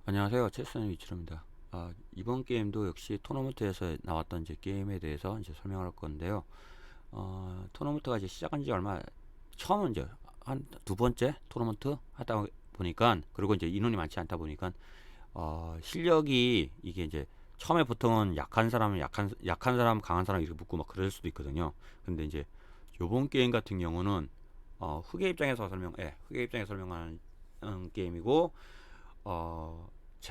안녕하세요. 체스의 위치로입니다. 이번 게임도 역시 토너먼트에서 나왔던 이제 게임에 대해서 이제 설명할 건데요. 토너먼트가 이제 시작한 지 얼마, 처음은 이제 한 두 번째 토너먼트 하다 보니까, 그리고 이제 인원이 많지 않다 보니까, 실력이 이게 이제 처음에 보통은 약한 사람은 약한 사람, 강한 사람 이렇게 붙고 막 그럴 수도 있거든요. 근데 이제 요번 게임 같은 경우는, 후계 입장에서 설명하는 게임이고,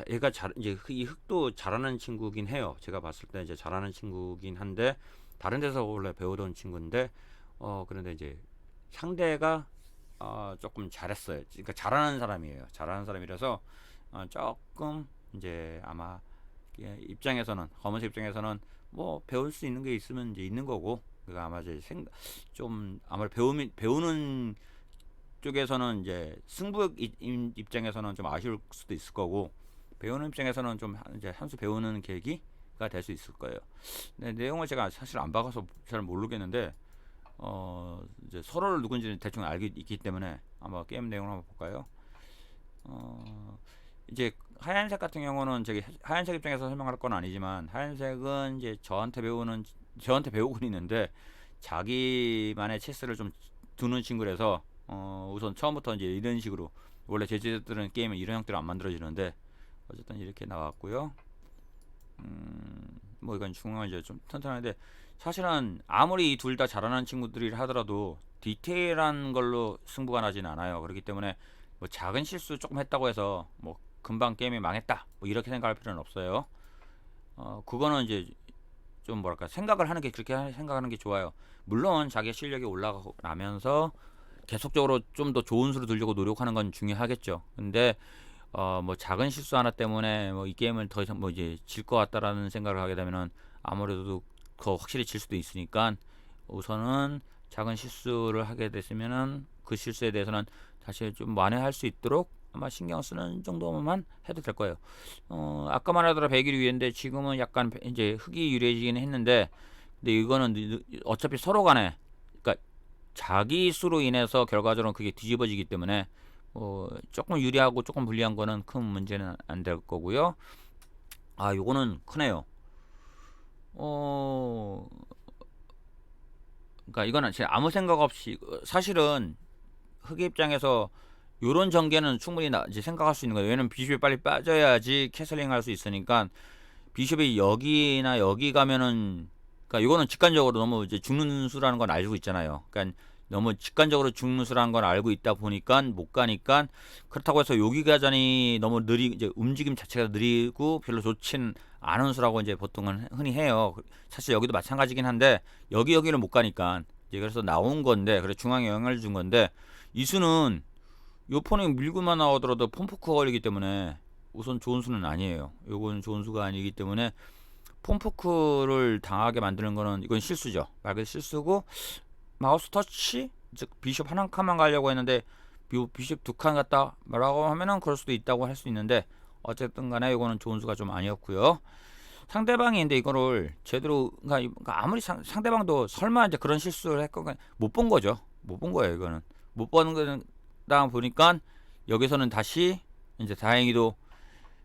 얘가 이제 이 흑도 잘하는 친구긴 해요. 제가 봤을 때 이제 잘하는 친구긴 한데, 다른 데서 원래 배우던 친구인데, 그런데 이제 상대가, 조금 잘했어요. 그러니까 잘하는 사람이에요. 잘하는 사람이라서, 조금, 이제 아마, 입장에서는, 검은색 입장에서는 뭐, 배울 수 있는 게 있으면 이제 있는 거고, 그러니까 아마 이제 좀, 아무래도 배우는 쪽에서는 이제 승부 입장에서는 좀 아쉬울 수도 있을 거고, 배우는 입장에서는 좀 이제 한 수 배우는 계기가 될 수 있을 거예요. 근데 내용을 제가 사실 안 봐서 잘 모르겠는데, 이제 서로를 누군지 대충 알고 있기 때문에 아마 게임 내용을 한번 볼까요? 이제 하얀색 같은 경우는 저기 하얀색 입장에서 설명할 건 아니지만, 하얀색은 이제 저한테 배우고 있는데, 자기만의 체스를 좀 두는 친구라서, 우선 처음부터 이제 이런 식으로, 원래 제주들은 게임에 이런 형태로 안 만들어지는데, 어쨌든 이렇게 나왔고요. 뭐 이건 중앙은 이제 좀 튼튼한데, 사실은 아무리 둘 다 잘하는 친구들이 하더라도 디테일한 걸로 승부가 나진 않아요. 그렇기 때문에 뭐 작은 실수 조금 했다고 해서 뭐 금방 게임이 망했다 뭐 이렇게 생각할 필요는 없어요. 그거는 이제 좀 뭐랄까 생각을 하는 게, 그렇게 생각하는 게 좋아요. 물론 자기 실력이 올라가면서 계속적으로 좀 더 좋은 수를 들려고 노력하는 건 중요하겠죠. 근데 뭐 작은 실수 하나 때문에 뭐 이 게임을 더 이상 뭐 이제 질 것 같다라는 생각을 하게 되면은, 아무래도 더 확실히 질 수도 있으니까, 우선은 작은 실수를 하게 됐으면은 그 실수에 대해서는 다시 좀 만회할 수 있도록 아마 신경 쓰는 정도만 해도 될 거예요. 아까 말하더라 100일 위인데, 지금은 약간 이제 흑이 유리해지긴 했는데, 근데 이거는 어차피 서로 간에, 그러니까 자기 수로 인해서 결과적으로 그게 뒤집어지기 때문에, 조금 유리하고 조금 불리한 거는 큰 문제는 안 될 거고요. 요거는 크네요. 어, 그러니까 이거는 진짜 아무 생각 없이, 사실은 흑의 입장에서 요런 전개는 충분히 이제 생각할 수 있는 거예요. 왜냐면 비숍이 빨리 빠져야지 캐슬링 할 수 있으니까, 비숍이 여기나 여기 가면은, 그러니까 이거는 직관적으로 너무 이제 죽는 수라는 건 알고 있잖아요. 그러니까 너무 직관적으로 죽는 수라는 걸 알고 있다 보니까 못 가니까, 그렇다고 해서 여기 가자니 너무 이제 움직임 자체가 느리고 별로 좋진 않은 수라고 이제 보통은 흔히 해요. 사실 여기도 마찬가지긴 한데, 여기를 못 가니까 이제 그래서 나온 건데, 그래 중앙에 영향을 준 건데, 이 수는 요 폰에 밀고만 나오더라도 폼포크가 걸리기 때문에 우선 좋은 수는 아니에요. 요건 좋은 수가 아니기 때문에, 폼포크를 당하게 만드는 거는 이건 실수죠. 말 그대로 실수고, 마우스 터치, 즉 비숍 한 칸만 가려고 했는데 비숍 두 칸 갔다 라고 하면은 그럴 수도 있다고 할 수 있는데, 어쨌든 간에 이거는 좋은 수가 좀 아니었고요. 상대방이 근데 이거를 제대로, 그러니까 아무리 상대방도 설마 이제 그런 실수를 했건 못 본 거죠. 못 본 거예요. 이거는 못 보는 거다 보니까, 여기서는 다시 이제 다행히도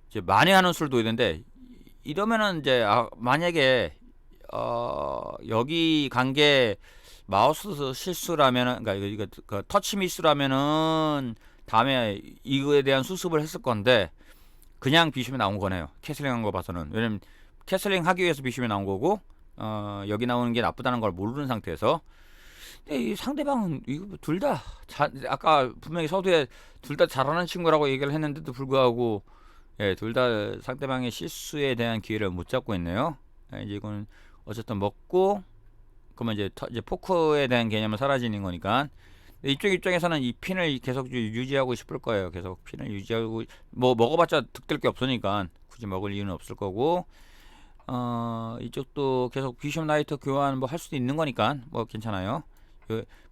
이제 만회하는 수를 둬야 되는데, 이러면은 이제 만약에 여기 관계 마우스 실수라면은, 그러니까 이거 그 터치 미스라면은 다음에 이거에 대한 수습을 했을 건데, 그냥 비숍이 나온 거네요. 캐슬링 한 거 봐서는. 왜냐면 캐슬링 하기 위해서 비숍이 나온 거고, 여기 나오는 게 나쁘다는 걸 모르는 상태에서. 근데 이 상대방은 이거 둘다 아까 분명히 서두에 둘 다 잘하는 친구라고 얘기를 했는데도 불구하고, 예, 둘 다 상대방의 실수에 대한 기회를 못 잡고 있네요. 이제 이거는 어쨌든 먹고, 그러면 이제 포크에 대한 개념은 사라지는 거니까, 이쪽 입장에서는 이 핀을 계속 유지하고 싶을 거예요. 계속 핀을 유지하고, 뭐 먹어봤자 득될 게 없으니까 굳이 먹을 이유는 없을 거고, 이쪽도 계속 비숍 나이트 교환 뭐 할 수도 있는 거니까 뭐 괜찮아요.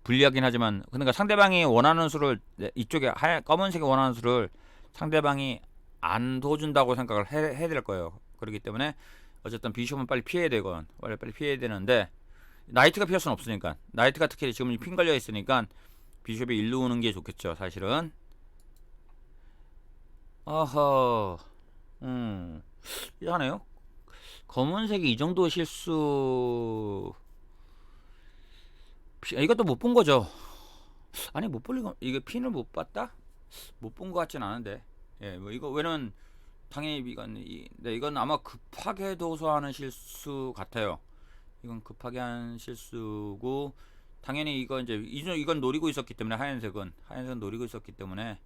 불리하긴 하지만, 그러니까 상대방이 원하는 수를, 이쪽에 검은색이 원하는 수를 상대방이 안 둬준다고 생각을 해야 될 거예요. 그렇기 때문에 어쨌든 비숍은 빨리 피해야 되건, 빨리 피해야 되는데, 나이트가 피할 수는 없으니까, 나이트가 특히 지금 핀 걸려 있으니까 비숍이 일로 오는 게 좋겠죠, 사실은. 어허, 음, 이상하네요. 검은색이 이 정도 실수, 이것도 못 본 거죠. 아니, 못 볼 리가, 이게 핀을 못 봤다? 못 본 것 같진 않은데. 예, 뭐 이거 왜냐면 당연히 이건 아마 급하게 도소하는 실수 같아요. 이건 급하게 한 실수고, 당연히 이건 이제 이건 노리고 있었기 때문에, 하얀색은 노리고 있었기 때문에,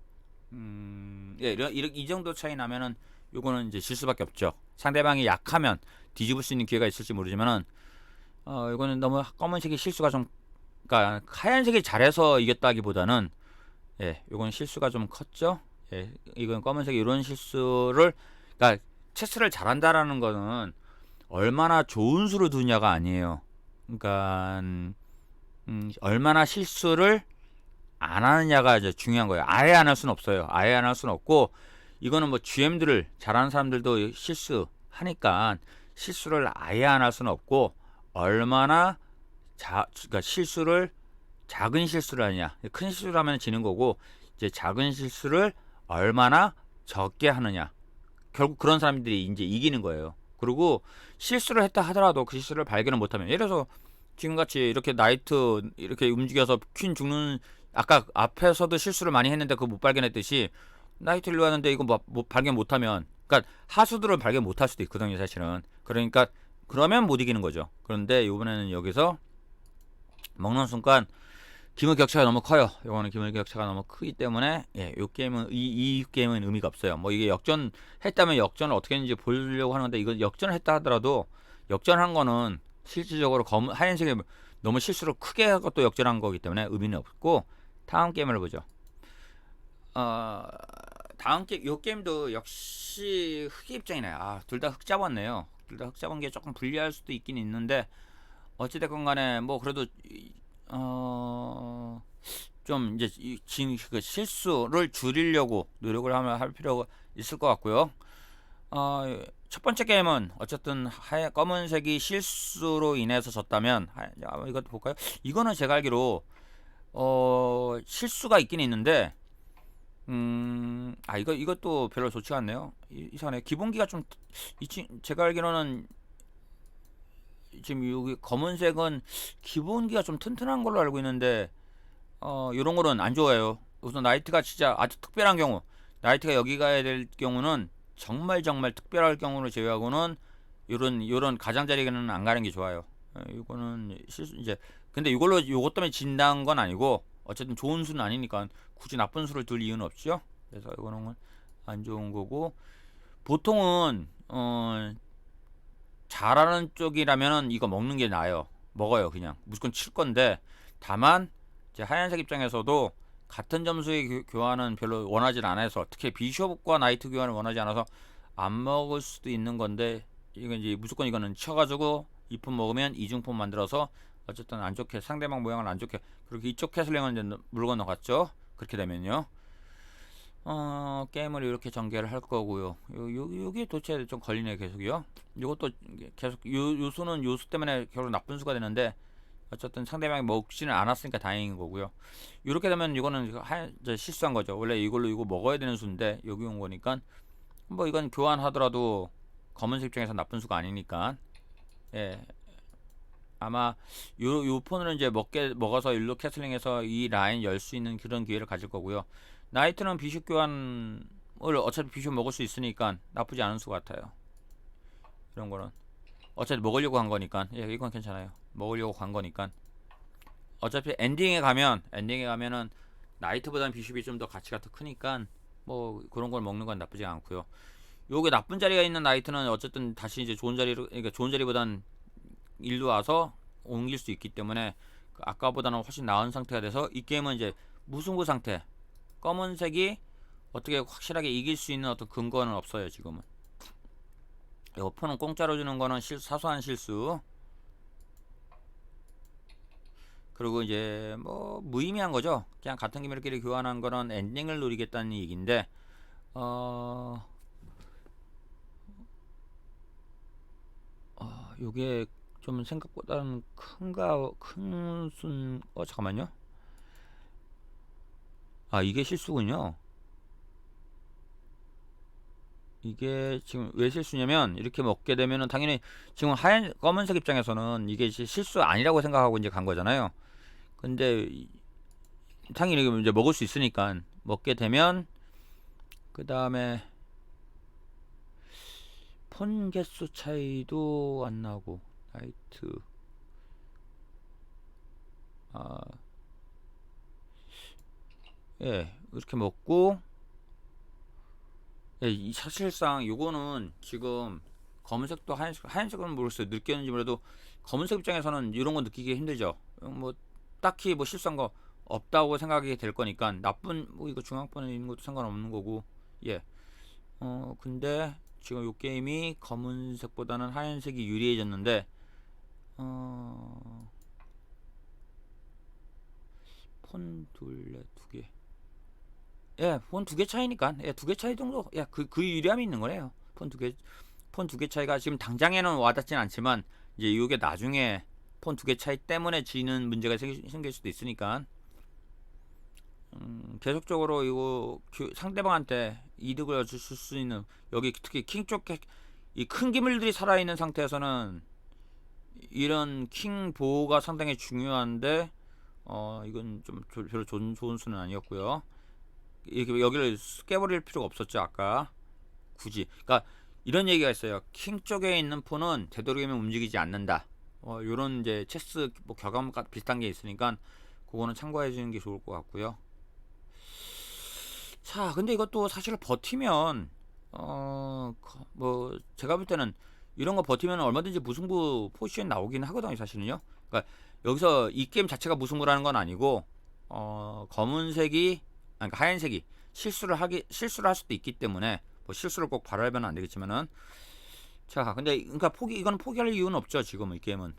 예, 이 정도 차이 나면은 요거는 이제 질 수밖에 없죠. 상대방이 약하면 뒤집을 수 있는 기회가 있을지 모르지만은, 이거는 너무 검은색이 실수가 좀, 그러니까 하얀색이 잘해서 이겼다기보다는, 예, 요건 실수가 좀 컸죠. 예, 이건 검은색이 이런 실수를, 그러니까 체스를 잘한다라는 거는 얼마나 좋은 수를 두냐가 아니에요. 그러니까 얼마나 실수를 안 하느냐가 이제 중요한 거예요. 아예 안 할 수는 없어요. 아예 안 할 수는 없고, 이거는 뭐 GM들을 잘하는 사람들도 실수하니까 실수를 아예 안 할 수는 없고, 얼마나 그러니까 작은 실수를 하느냐. 큰 실수를 하면 지는 거고, 이제 작은 실수를 얼마나 적게 하느냐. 결국 그런 사람들이 이제 이기는 거예요. 그리고 실수를 했다 하더라도 그 실수를 발견을 못하면, 예를 들어서 지금같이 이렇게 나이트 이렇게 움직여서 퀸 죽는, 아까 앞에서도 실수를 많이 했는데 그거 못 발견했듯이, 나이트 일로 왔는데 이거 뭐 발견 못하면, 그러니까 하수들은 발견 못할 수도 있거든요, 사실은. 그러니까 그러면 못 이기는 거죠. 그런데 이번에는 여기서 먹는 순간 기물 격차가 너무 커요. 요거는 기물 격차가 너무 크기 때문에, 예, 요 게임은 이 게임은 의미가 없어요. 뭐 이게 역전했다면 역전을 어떻게 했는지 보여주려고 하는 건데, 이거 역전을 했다 하더라도 역전한 거는 실질적으로 하얀색이 너무 실수를 크게 하고 또 역전한 거기 때문에 의미는 없고, 다음 게임을 보죠. 어, 다음 게임, 요 게임도 역시 흑의 입장이네. 아, 둘 다 흑 잡았네요. 둘 다 흑 잡은 게 조금 불리할 수도 있긴 있는데, 어찌됐건 간에 뭐 그래도 어, 좀 이제 그 실수를 줄이려고 노력을 할 필요가 있을 것 같고요. 첫 번째 게임은 어쨌든 검은색이 실수로 인해서 졌다면, 이것도 볼까요? 이거는 제가 알기로 실수가 있긴 있는데, 이것도 별로 좋지 않네요. 이상하네. 기본기가 좀, 제가 알기로는 지금 여기 검은색은 기본기가 좀 튼튼한 걸로 알고 있는데, 요런 거는 안 좋아요. 우선 나이트가 진짜 아주 특별한 경우, 나이트가 여기 가야 될 경우는, 정말 정말 특별할 경우를 제외하고는 요런 가장자리는 안 가는 게 좋아요. 이거는 실수 이제, 근데 요것 때문에 진다는 건 아니고, 어쨌든 좋은 수는 아니니까 굳이 나쁜 수를 둘 이유는 없죠. 그래서 이거는 안 좋은 거고, 보통은 잘하는 쪽이라면은 이거 먹는 게 나아요. 먹어요, 그냥 무조건 칠 건데, 다만 이제 하얀색 입장에서도 같은 점수의 교환은 별로 원하지 않아서, 특히 비숍과 나이트 교환을 원하지 않아서 안 먹을 수도 있는 건데, 이건 이제 무조건 이거는 쳐가지고 2품 먹으면 이중품 만들어서 어쨌든 안 좋게, 상대방 모양을 안 좋게, 그리고 이쪽 캐슬링은 이제 물 건너갔죠. 그렇게 되면요, 게임을 이렇게 전개를 할 거고요. 요게 도대체 좀 걸리네, 계속요. 요것도 계속 요수는 요수 때문에 결국 나쁜 수가 되는데, 어쨌든 상대방이 먹지는 않았으니까 다행인 거고요. 이렇게 되면 이거는 이제 실수한 거죠. 원래 이거 먹어야 되는 수인데 여기 온 거니까, 뭐 이건 교환하더라도 검은색 입장에서 나쁜 수가 아니니까, 예, 아마 요 폰으로 이제 먹어서 일로 캐슬링해서 이 라인 열 수 있는 그런 기회를 가질 거고요. 나이트는 비숍 교환을, 어차피 비숍 먹을 수 있으니까 나쁘지 않은 수 같아요. 이런 거는 어차피 먹으려고 한 거니까, 예, 이건 괜찮아요. 먹으려고 간 거니까. 어차피 엔딩에 가면은 나이트보다는 비숍이 좀 더 가치가 더 크니까, 뭐 그런 걸 먹는 건 나쁘지 않고요. 요게 나쁜 자리가 있는 나이트는 어쨌든 다시 이제 좋은 자리로, 그러니까 좋은 자리보단 일로 와서 옮길 수 있기 때문에 아까보다는 훨씬 나은 상태가 돼서, 이 게임은 이제 무승부 상태. 검은색이 어떻게 확실하게 이길 수 있는 어떤 근거는 없어요, 지금은. 요 폰은 공짜로 주는 거는 사소한 실수. 그리고 이제 뭐 무의미한 거죠. 그냥 같은 기밀끼리 교환한 거는 엔딩을 노리겠다는 얘기인데, 어, 요게 좀 생각보다는 잠깐만요. 이게 실수군요. 이게 지금 왜 실수냐면 이렇게 먹게 되면은 당연히 지금 하얀 검은색 입장에서는 이게 실수 아니라고 생각하고 이제 간 거잖아요. 근데 당연히 이제 먹을 수 있으니까 먹게 되면 그 다음에 폰 개수 차이도 안 나고 나이트 아, 예 이렇게 먹고 예, 사실상 요거는 지금 검은색도 하얀색은 모르겠어요. 느꼈는지 몰라도 검은색 입장에서는 이런 거 느끼기 힘들죠. 뭐 딱히 뭐 실수한 거 없다고 생각이 될 거니까 나쁜 뭐 이거 중앙번에 있는 것도 상관없는 거고 예. 근데 지금 요 게임이 검은색보다는 하얀색이 유리해졌는데 어, 폰 둘레 두 개. 예, 폰 두 개 차이니까 예, 두 개 차이 정도 예, 그 유리함이 있는 거네요. 폰 두 개 차이가 지금 당장에는 와닿진 않지만 이제 이게 나중에 폰 두 개 차이 때문에 지는 문제가 생길 수도 있으니까 계속적으로 이거 상대방한테 이득을 줄 수 있는 여기 특히 킹 쪽 이 큰 기물들이 살아있는 상태에서는 이런 킹 보호가 상당히 중요한데 이건 좀 별로 좋은 수는 아니었고요. 이렇게 여기를 깨버릴 필요가 없었죠 아까 굳이. 그러니까 이런 얘기가 있어요. 킹 쪽에 있는 폰은 되도록이면 움직이지 않는다. 요런 이제 체스 뭐 결과물 비슷한 게 있으니까 그거는 참고해 주는 게 좋을 것 같고요. 자, 근데 이것도 사실 버티면 뭐 제가 볼 때는 이런 거 버티면 얼마든지 무승부 포지션 나오긴 하거든요, 사실은요. 그러니까 여기서 이 게임 자체가 무승부라는 건 아니고 검은색이 그러니까 하얀색이 실수를 할 수도 있기 때문에 뭐 실수를 꼭 바라면 안 되겠지만은 자, 근데 그러니까 이거는 포기할 이유는 없죠, 지금 이 게임은.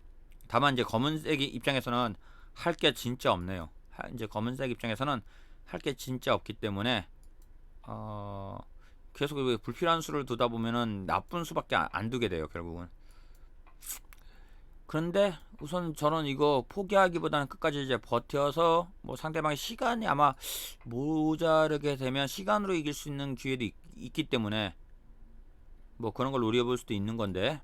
다만 이제 검은색 입장에서는 할 게 진짜 없네요. 이제 검은색 입장에서는 할 게 진짜 없기 때문에 어, 계속 불필요한 수를 두다 보면은 나쁜 수밖에 안 두게 돼요, 결국은. 그런데 우선 저는 이거 포기하기보다는 끝까지 이제 버텨서 뭐 상대방의 시간이 아마 모자르게 되면 시간으로 이길 수 있는 기회도 있기 때문에 뭐 그런 걸 노려볼 수도 있는 건데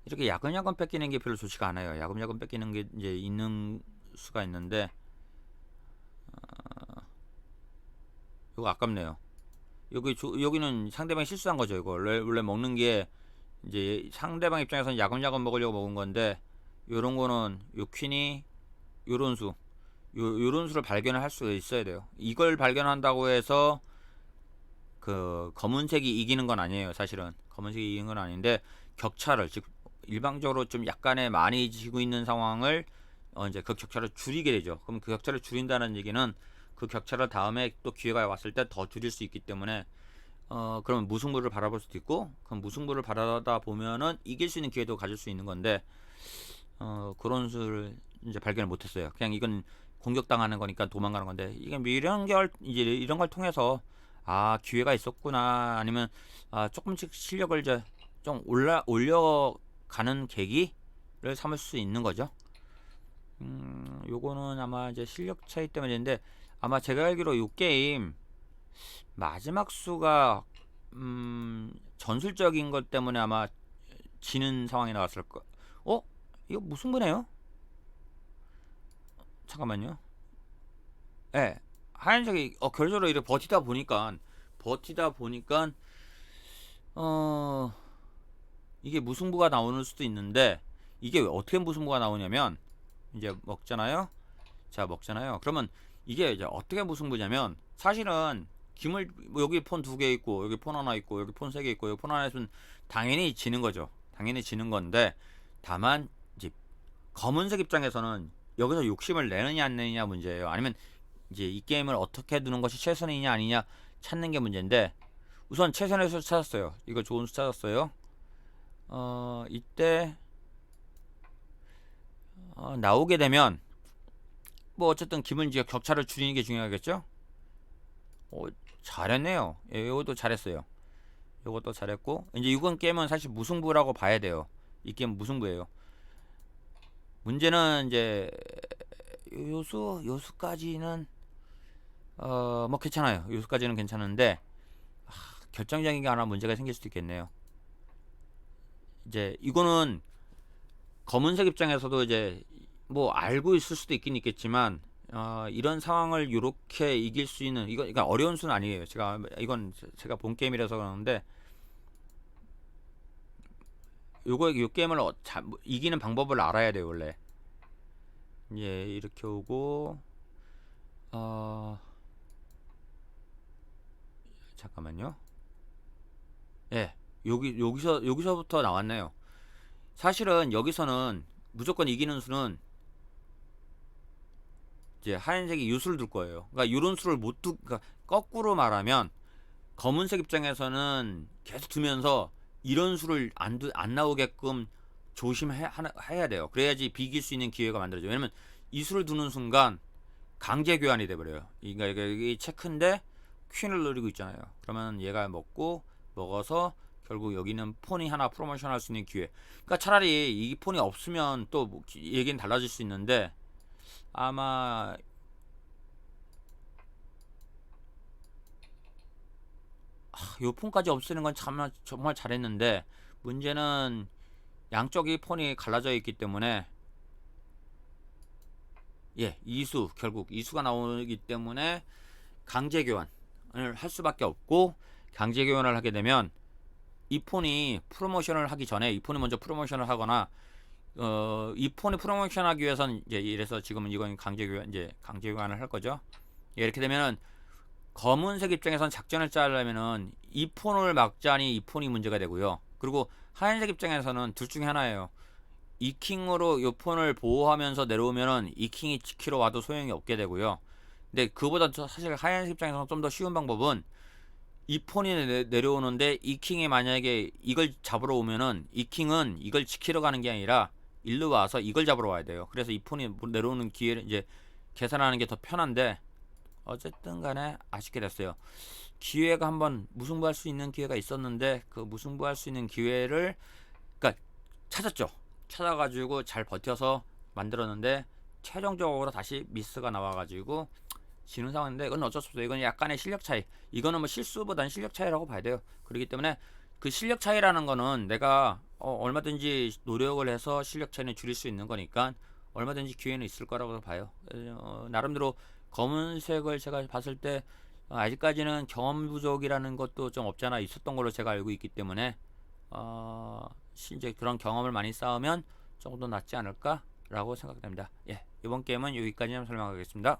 이렇게 야금야금 뺏기는 게 별로 좋지가 않아요. 야금야금 뺏기는 게 이제 있는 수가 있는데 이거 아깝네요. 여기는 상대방이 실수한 거죠. 이거 원래 먹는 게 이제 상대방 입장에서는 야금야금 먹으려고 먹은 건데 요런 거는 요 퀸이 요런 요런 수를 발견을 할 수 있어야 돼요. 이걸 발견한다고 해서 그 검은색이 이기는 건 아니에요. 사실은 검은색이 이기는 건 아닌데 격차를 즉 일방적으로 좀 약간의 많이 지고 있는 상황을 이제 그 격차를 줄이게 되죠. 그럼 그 격차를 줄인다는 얘기는 그 격차를 다음에 또 기회가 왔을 때 더 줄일 수 있기 때문에 그러면 무승부를 바라볼 수도 있고 그럼 무승부를 바라다 보면은 이길 수 있는 기회도 가질 수 있는 건데 그런 수를 이제 발견을 못했어요. 그냥 이건 공격당하는 거니까 도망가는 건데 이게 뭐 이제 이런 걸 통해서 아 기회가 있었구나 아니면 조금씩 실력을 이제 좀 올려가는 계기를 삼을 수 있는 거죠. 요거는 아마 이제 실력 차이 때문인데 아마 제가 알기로 이 게임 마지막 수가 전술적인 것 때문에 아마 지는 상황이 나왔을 거. 이거 무슨 거네요? 잠깐만요. 예. 하얀색이 결과적으로 이렇게 버티다 보니까 어 이게 무승부가 나오는 수도 있는데 이게 어떻게 무승부가 나오냐면 이제 먹잖아요. 자 먹잖아요. 그러면 이게 이제 어떻게 무승부냐면 사실은 김을 뭐 여기 폰 두 개 있고 여기 폰 하나 있고 여기 폰 세 개 있고 여기 폰 하나 있으면 당연히 지는 거죠. 당연히 지는 건데 다만 이제 검은색 입장에서는 여기서 욕심을 내느냐 안 내느냐 문제예요. 아니면 이제 이 게임을 어떻게 두는 것이 최선이냐 아니냐 찾는 게 문제인데 우선 최선의 수 찾았어요. 이거 좋은 수 찾았어요. 이때 나오게 되면 뭐 어쨌든 기분 지역 격차를 줄이는 게 중요하겠죠. 오, 잘했네요. 예, 이것도 잘했어요. 이것도 잘했고 이제 이건 게임은 사실 무승부라고 봐야 돼요. 이 게임 무승부예요. 문제는 이제 요수까지는 뭐 괜찮아요. 요수까지는 괜찮은데 결정적인 게 하나 문제가 생길 수도 있겠네요. 이제 이거는 검은색 입장에서도 이제 뭐 알고 있을 수도 있긴 있겠지만 이런 상황을 이렇게 이길 수 있는 이거 그러니까 어려운 수는 아니에요. 이건 제가 본 게임이라서 그러는데 요 게임을 이기는 방법을 알아야 돼요 원래. 예, 이렇게 오고 잠깐만요. 예, 여기서부터 나왔네요. 사실은 여기서는 무조건 이기는 수는 이제 하얀색이 유수를 둘 거예요. 그러니까 이런 수를 그러니까 거꾸로 말하면 검은색 입장에서는 계속 두면서 이런 수를 안 나오게끔 조심해야 돼요. 그래야지 비길 수 있는 기회가 만들어져요. 왜냐면 이 수를 두는 순간 강제 교환이 돼버려요. 그러니까 이게 체크인데 퀸을 노리고 있잖아요. 그러면 얘가 먹어서 결국 여기는 폰이 하나 프로모션 할 수 있는 기회. 그러니까 차라리 이 폰이 없으면 또 얘기는 달라질 수 있는데 아마 요 폰까지 없애는 건 정말 잘했는데 문제는 양쪽이 폰이 갈라져 있기 때문에 예, 결국 이수가 나오기 때문에 강제 교환을 할 수밖에 없고 강제 교환을 하게 되면 이 폰이 프로모션을 하기 전에 이 폰이 먼저 프로모션을 하거나 이 폰이 프로모션 하기 위해서는 이제 이래서 지금은 이건 강제 교환을 할 거죠. 예, 이렇게 되면은 검은색 입장에서는 작전을 짜려면은 이 폰을 막자니 이 폰이 문제가 되고요. 그리고 하얀색 입장에서는 둘 중에 하나예요. 이 킹으로 이 폰을 보호하면서 내려오면은 이 킹이 지키러 와도 소용이 없게 되고요. 근데 그보다 사실 하얀색 입장에서는 좀 더 쉬운 방법은 이 폰이 내려오는데 이 킹이 만약에 이걸 잡으러 오면은 이 킹은 이걸 지키러 가는 게 아니라 일로 와서 이걸 잡으러 와야 돼요. 그래서 이 폰이 내려오는 기회를 이제 계산하는 게 더 편한데 어쨌든 간에 아쉽게 됐어요. 기회가 한번 무승부할 수 있는 기회가 있었는데 그 무승부할 수 있는 기회를 그러니까 찾았죠. 찾아가지고 잘 버텨서 만들었는데 최종적으로 다시 미스가 나와가지고 지는 상황인데 이건 어쩔 수 없어요. 이건 약간의 실력 차이. 이거는 뭐 실수보다는 실력 차이라고 봐야 돼요. 그렇기 때문에 그 실력 차이라는 거는 내가 얼마든지 노력을 해서 실력 차이는 줄일 수 있는 거니까 얼마든지 기회는 있을 거라고 봐요. 나름대로 검은색을 제가 봤을 때 아직까지는 경험 부족이라는 것도 좀 없잖아 있었던 걸로 제가 알고 있기 때문에 이제 그런 경험을 많이 쌓으면 조금 더 낫지 않을까라고 생각됩니다. 예, 이번 게임은 여기까지 설명하겠습니다.